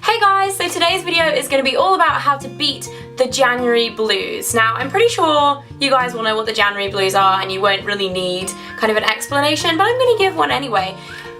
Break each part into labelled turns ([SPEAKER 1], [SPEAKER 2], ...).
[SPEAKER 1] Hey guys, so today's video is going to be all about how to beat the January blues. Now, I'm pretty sure you guys will know what the January blues are and you won't really need kind of an explanation, but I'm going to give one anyway.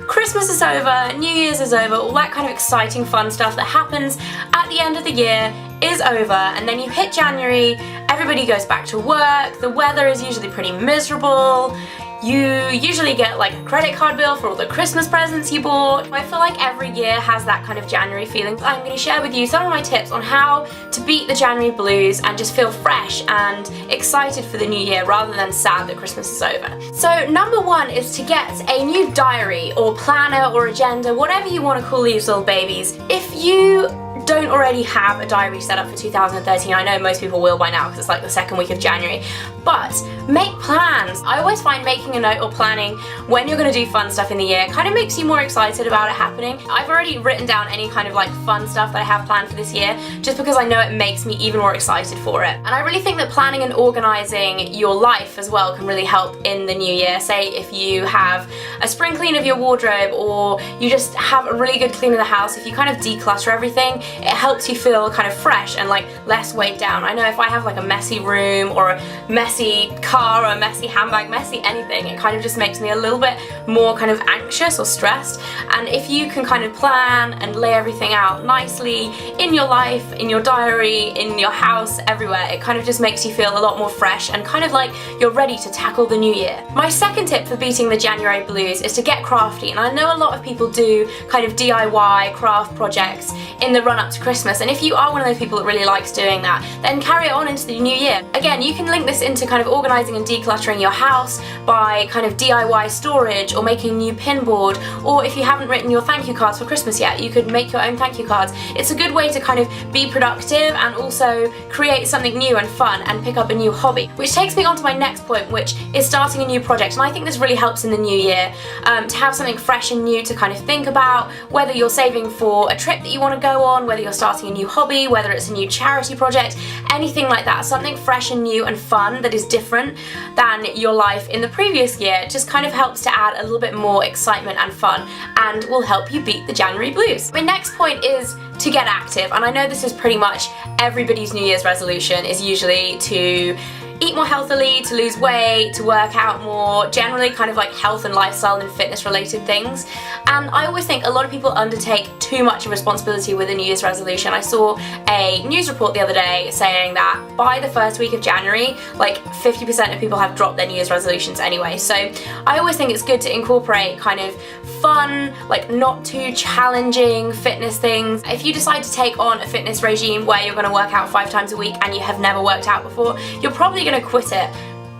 [SPEAKER 1] Christmas is over, New Year's is over, all that kind of exciting fun stuff that happens at the end of the year is over, and then you hit January, everybody goes back to work, the weather is usually pretty miserable, you usually get like a credit card bill for all the Christmas presents you bought. I feel like every year has that kind of January feeling. I'm going to share with you some of my tips on how to beat the January blues and just feel fresh and excited for the new year rather than sad that Christmas is over. So number one is to get a new diary or planner or agenda, whatever you want to call these little babies. If you don't already have a diary set up for 2013, I know most people will by now because it's like the second week of January, but make plans. I always find making a note or planning when you're going to do fun stuff in the year kind of makes you more excited about it happening. I've already written down any kind of like fun stuff that I have planned for this year just because I know it makes me even more excited for it. And I really think that planning and organising your life as well can really help in the new year. Say if you have a spring clean of your wardrobe or you just have a really good clean of the house, if you kind of declutter everything, it helps you feel kind of fresh and like less weighed down. I know if I have like a messy room or a messy car or a messy handbag, messy anything, it kind of just makes me a little bit more kind of anxious or stressed. And if you can kind of plan and lay everything out nicely in your life, in your diary, in your house, everywhere, it kind of just makes you feel a lot more fresh and kind of like you're ready to tackle the new year. My second tip for beating the January blues is to get crafty. And I know a lot of people do kind of DIY craft projects in the run up to Christmas, and if you are one of those people that really likes doing that, then carry it on into the new year. Again, you can link this into kind of organising and decluttering your house by kind of DIY storage or making a new pin board, or if you haven't written your thank you cards for Christmas yet, you could make your own thank you cards. It's a good way to kind of be productive and also create something new and fun and pick up a new hobby. Which takes me on to my next point, which is starting a new project, and I think this really helps in the new year to have something fresh and new to kind of think about, whether you're saving for a trip that you want to go on, whether you're starting a new hobby, whether it's a new charity project, anything like that. Something fresh and new and fun that is different than your life in the previous year just kind of helps to add a little bit more excitement and fun and will help you beat the January blues. My next point is to get active, and I know this is pretty much everybody's New Year's resolution is usually to eat more healthily, to lose weight, to work out more, generally kind of like health and lifestyle and fitness related things. And I always think a lot of people undertake too much of responsibility with a New Year's resolution. I saw a news report the other day saying that by the first week of January, like 50% of people have dropped their New Year's resolutions anyway. So I always think it's good to incorporate kind of fun, like not too challenging fitness things. If you decide to take on a fitness regime where you're going to work out 5 times a week and you have never worked out before, you're probably going to quit it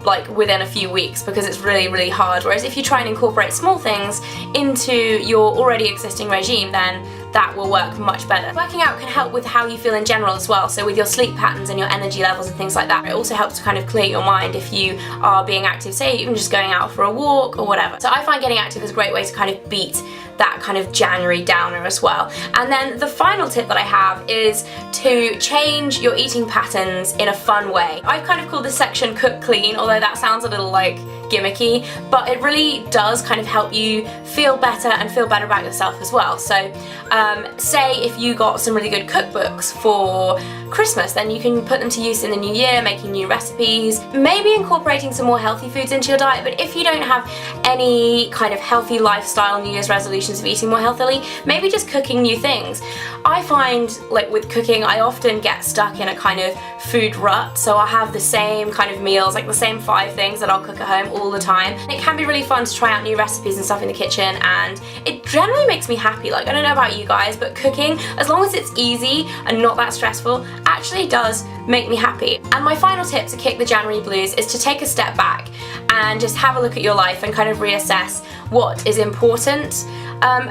[SPEAKER 1] like within a few weeks because it's really hard. Whereas if you try and incorporate small things into your already existing regime, then that will work much better. Working out can help with how you feel in general as well, so with your sleep patterns and your energy levels and things like that. It also helps to kind of clear your mind if you are being active, say even just going out for a walk or whatever. So I find getting active is a great way to kind of beat that kind of January downer as well. And then the final tip that I have is to change your eating patterns in a fun way. I've kind of called this section cook clean, although that sounds a little like gimmicky, but it really does kind of help you feel better and feel better about yourself as well. So say if you got some really good cookbooks for Christmas, then you can put them to use in the new year, making new recipes, maybe incorporating some more healthy foods into your diet. But if you don't have any kind of healthy lifestyle New Year's resolutions of eating more healthily, maybe just cooking new things. I find like with cooking, I often get stuck in a kind of food rut, so I'll have the same kind of meals, like the same 5 things that I'll cook at home all the time. It can be really fun to try out new recipes and stuff in the kitchen, and it generally makes me happy. Like, I don't know about you guys, but cooking, as long as it's easy and not that stressful, actually does make me happy. And my final tip to kick the January blues is to take a step back and just have a look at your life and kind of reassess what is important.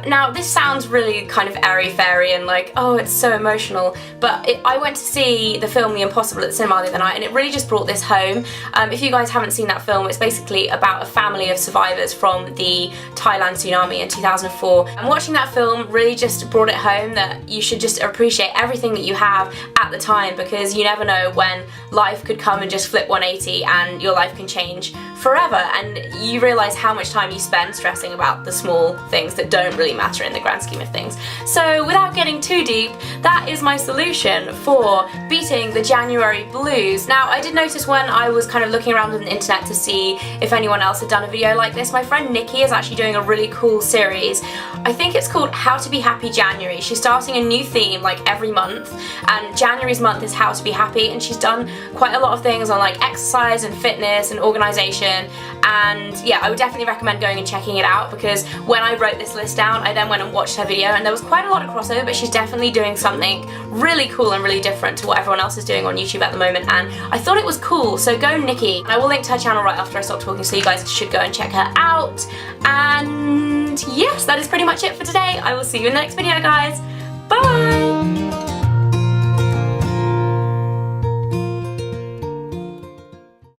[SPEAKER 1] Now this sounds really kind of airy-fairy and like, oh, it's so emotional, but I went to see the film The Impossible at the cinema the other night, and it really just brought this home. If you guys haven't seen that film, it's basically about a family of survivors from the Thailand tsunami in 2004, and watching that film really just brought it home that you should just appreciate everything that you have at the time, because you never know when life could come and just flip 180 and your life can change forever, and you realise how much time you spend stressing about the small things that don't really matter in the grand scheme of things. So without getting too deep, that is my solution for beating the January blues. Now, I did notice when I was kind of looking around on the internet to see if anyone else had done a video like this, my friend Nikki is actually doing a really cool series. I think it's called How to Be Happy January. She's starting a new theme like every month, and January's month is How to Be Happy, and she's done quite a lot of things on like exercise and fitness and organisation, and yeah, I would definitely recommend going and checking it out, because when I wrote this list down, I then went and watched her video, and there was quite a lot of crossover, but she's definitely doing something really cool and really different to what everyone else is doing on YouTube at the moment, and I thought it was cool, so go Nikki. I will link to her channel right after I stop talking, so you guys should go and check her out. And yes, that is pretty much it for today. I will see you in the next video, guys. Bye!